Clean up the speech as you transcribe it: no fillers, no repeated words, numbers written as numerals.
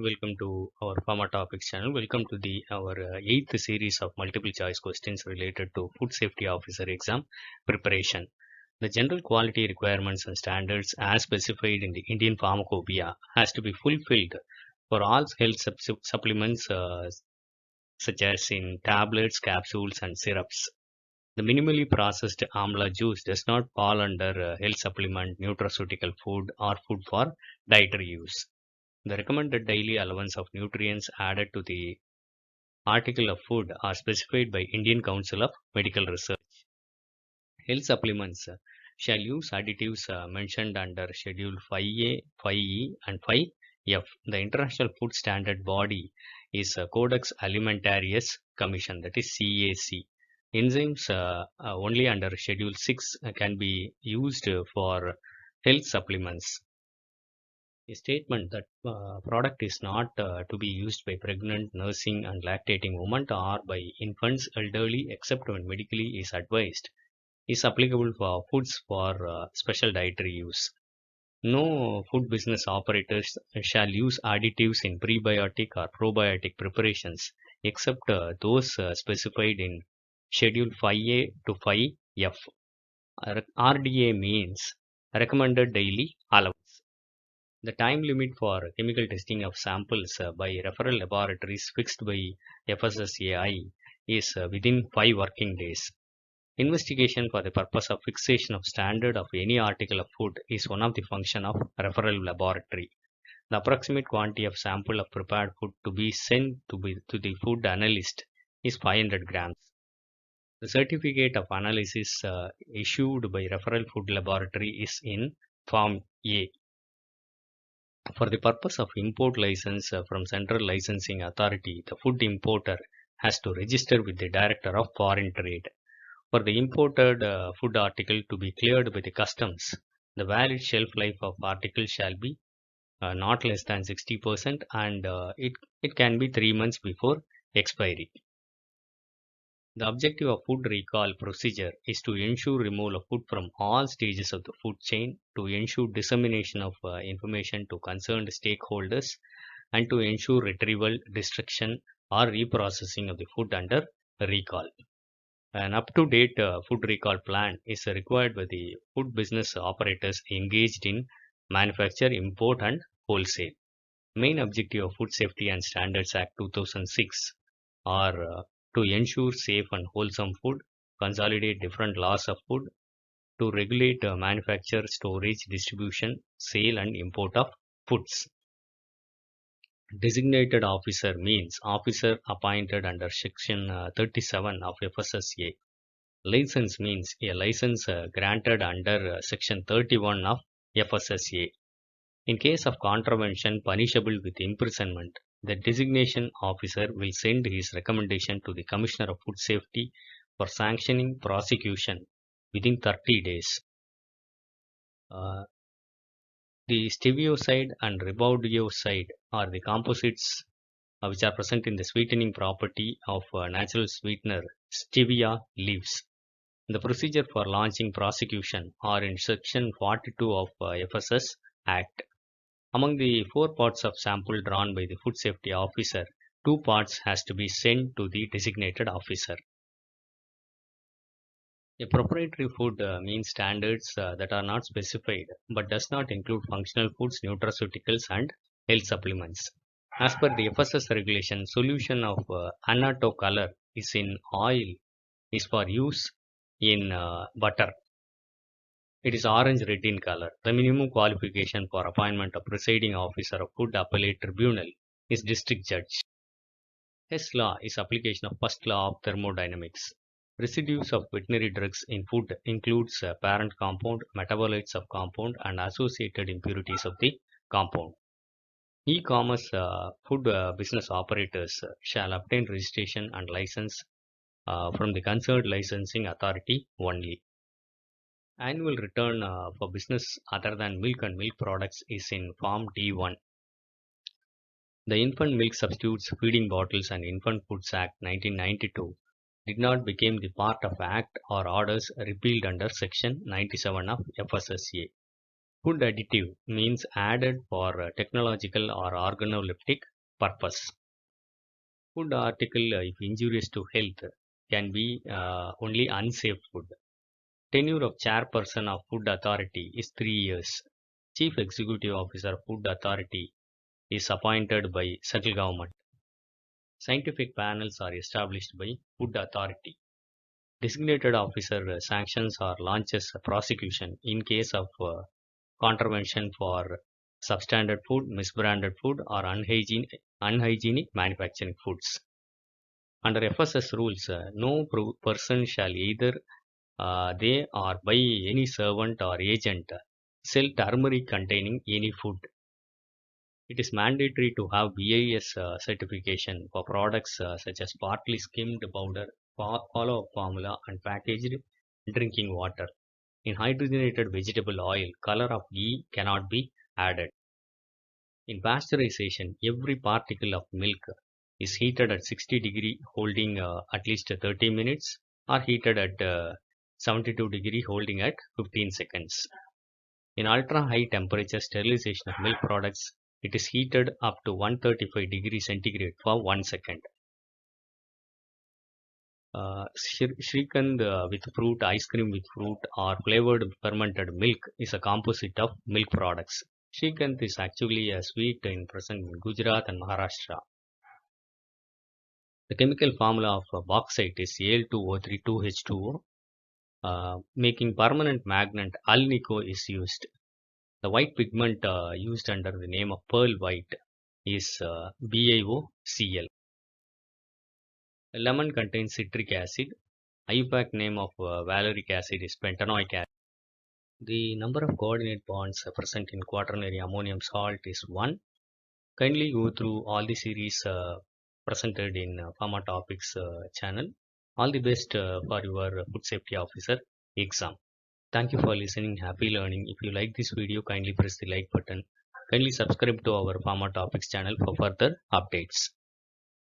welcome to our Pharma Topics channel. Welcome to our eighth series of multiple choice questions related to Food Safety Officer exam preparation. The general quality requirements and standards as specified in the Indian Pharmacopoeia has to be fulfilled for all health supplements such as in tablets, capsules and syrups. The minimally processed amla juice does not fall under health supplement, nutraceutical food or food for dietary use. The recommended daily allowance of nutrients added to the article of food are specified by Indian Council of Medical Research. Health supplements shall use additives mentioned under Schedule 5A, 5E and 5F. The International Food Standard Body is Codex Alimentarius Commission, that is CAC. Enzymes only under Schedule 6 can be used for health supplements. A statement that product is not to be used by pregnant, nursing and lactating women or by infants, elderly except when medically is advised is applicable for foods for special dietary use. No food business operators shall use additives in prebiotic or probiotic preparations except those specified in Schedule 5A to 5F. RDA means recommended daily allowance. The time limit for chemical testing of samples by referral laboratories fixed by FSSAI is within 5 working days. Investigation for the purpose of fixation of standard of any article of food is one of the function of referral laboratory. The approximate quantity of sample of prepared food to be sent to the food analyst is 500 grams. The certificate of analysis issued by referral food laboratory is in Form A. For the purpose of import license from Central Licensing Authority, the food importer has to register with the Director of Foreign Trade. For the imported food article to be cleared by the customs, the valid shelf life of article shall be not less than 60% and it can be 3 months before expiry. The objective of food recall procedure is to ensure removal of food from all stages of the food chain, to ensure dissemination of information to concerned stakeholders, and to ensure retrieval, destruction, or reprocessing of the food under recall. An up-to-date food recall plan is required by the food business operators engaged in manufacture, import, and wholesale. Main objective of Food Safety and Standards Act 2006 are to ensure safe and wholesome food, consolidate different laws of food, to regulate manufacture, storage, distribution, sale and import of foods. Designated officer means officer appointed under section 37 of FSSA. License means a license granted under section 31 of FSSA. In case of contravention punishable with imprisonment, the designation officer will send his recommendation to the Commissioner of Food Safety for sanctioning prosecution within 30 days. The stevioside and ribaudioside are the composites which are present in the sweetening property of natural sweetener stevia leaves. The procedure for launching prosecution are in section 42 of FSS Act. Among the 4 parts of sample drawn by the food safety officer, 2 parts has to be sent to the designated officer. A proprietary food means standards that are not specified but does not include functional foods, nutraceuticals and health supplements. As per the FSS regulation, solution of annatto color is in oil is for use in butter. It is orange-red in color. The minimum qualification for appointment of presiding officer of Food Appellate Tribunal is district judge. Hess law is application of first law of thermodynamics. Residues of veterinary drugs in food includes parent compound, metabolites of compound and associated impurities of the compound. E-commerce food business operators shall obtain registration and license from the concerned licensing authority only. Annual return for business other than milk and milk products is in Form D1. The Infant Milk Substitutes Feeding Bottles and Infant Foods Act 1992 did not become the part of Act or orders repealed under Section 97 of FSSA. Food additive means added for technological or organoleptic purpose. Food article, if injurious to health, can be only unsafe food. Tenure of chairperson of Food Authority is 3 years. Chief Executive Officer Food Authority is appointed by central government. Scientific panels are established by Food Authority. Designated officer sanctions or launches prosecution in case of contravention for substandard food, misbranded food, or unhygienic manufacturing foods. Under FSS rules, no person shall either they or by any servant or agent sell turmeric containing any food. It is mandatory to have BIS certification for products such as partly skimmed powder, follow-up formula, and packaged drinking water. In hydrogenated vegetable oil, color of ghee cannot be added. In pasteurization, every particle of milk is heated at 60 degree holding at least 30 minutes or heated at 72 degree holding at 15 seconds. In ultra high temperature sterilization of milk products, it is heated up to 135 degrees centigrade for 1 second. Shrikhand with fruit, ice cream with fruit, or flavored fermented milk is a composite of milk products. Shrikhand is actually a sweet present in Gujarat and Maharashtra. The chemical formula of bauxite is Al2O3 2H2O. Making permanent magnet alnico is used. The white pigment used under the name of pearl white is BiOCl. Lemon contains citric acid. IUPAC name of valeric acid is pentanoic acid. The number of coordinate bonds present in quaternary ammonium salt is 1. Kindly go through all the series presented in Pharma Topics channel. All the best for your food safety officer exam. Thank you for listening. Happy learning. If you like this video, kindly press the like button. Kindly subscribe to our Pharma Topics channel for further updates.